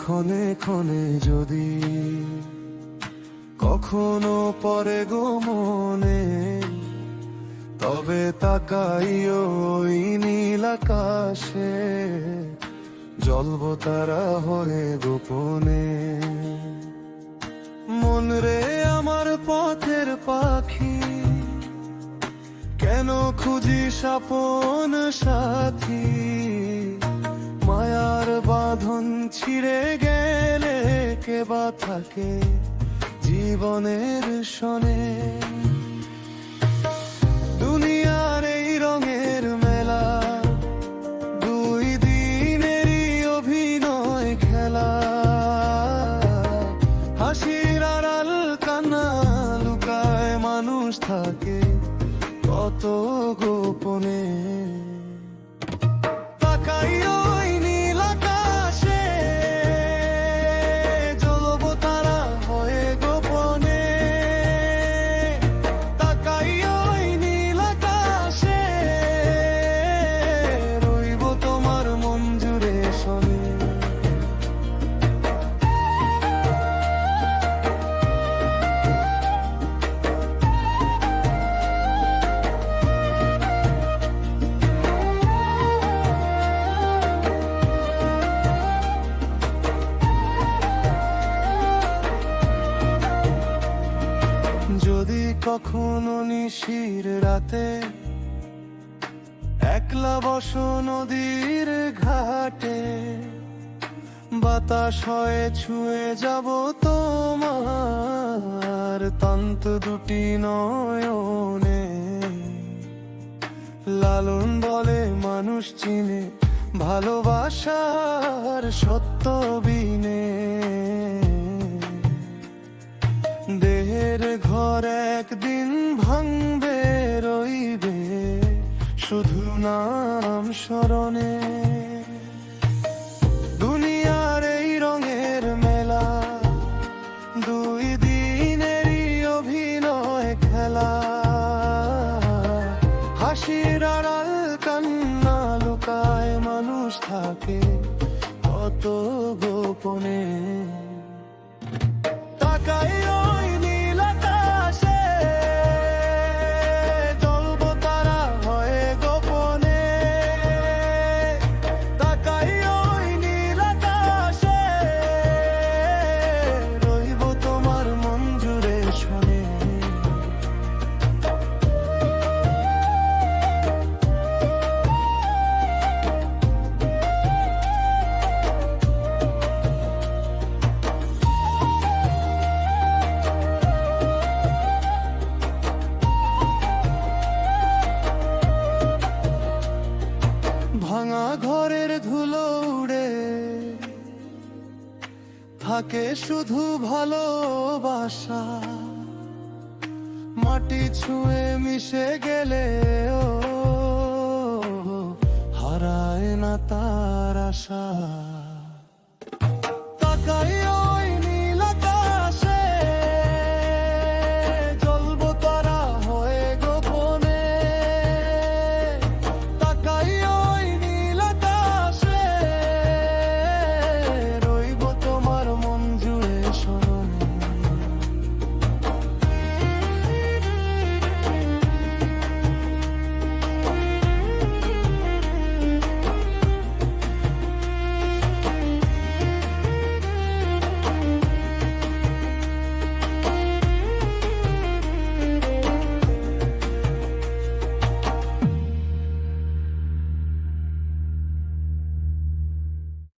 ক্ষণে ক্ষণে যদি কখনো পরে গো মনে, তবে তাকাইও ওই নীল আকাশে, জ্বলব তারা হয়ে গোপনে। মন রে আমার পথের পাখি, কেন খুঁজিস আপন সাথী? মায়ার বাঁধন ছিঁড়ে গেলে কে বা থাকে জীবনের শনে? দুনিয়ার এই রঙের মেলা, দুই দিনেরই অভিনয় খেলা। হাসির আড়াল কান্না লুকায় মানুষ থাকে কত গোপনে। তাকাইও ওই নীল আকাশে, জ্বলব তারা হয়ে গোপনে। তাকাইও ওই নীল আকাশে, রইব তোমার মন জুড়ে শোনে। যদি কখনো নিশির রাতে একলা বসো নদীর ঘাটে, বাতাস হয়ে ছুঁয়ে যাব তোমার তন্ত দুটি নয়নে। লালন বলে মানুষ চিনে ভালোবাসার সত্য বিনে। দেহের ঘর একদিন ভাঙবে, রইবে শুধু নাম স্মরণে। দুনিয়ার এই রঙের মেলা, দুই দিনেরই অভিনয় খেলা। হাসির আড়াল কান্না লুকায় মানুষ থাকে কত গোপনে। তাকাইও ওই নীল আকাশে, জ্বলব তারা হয়ে গোপনে। তাকাইও ওই নীল আকাশে, রইব তোমার মন জুড়ে শোনে। ভাঙা ঘরের ধুলো উড়ে থাকে শুধু ভালোবাসা। মাটি ছুঁয়ে মিশে গেলে ও হারায় না তার আশা।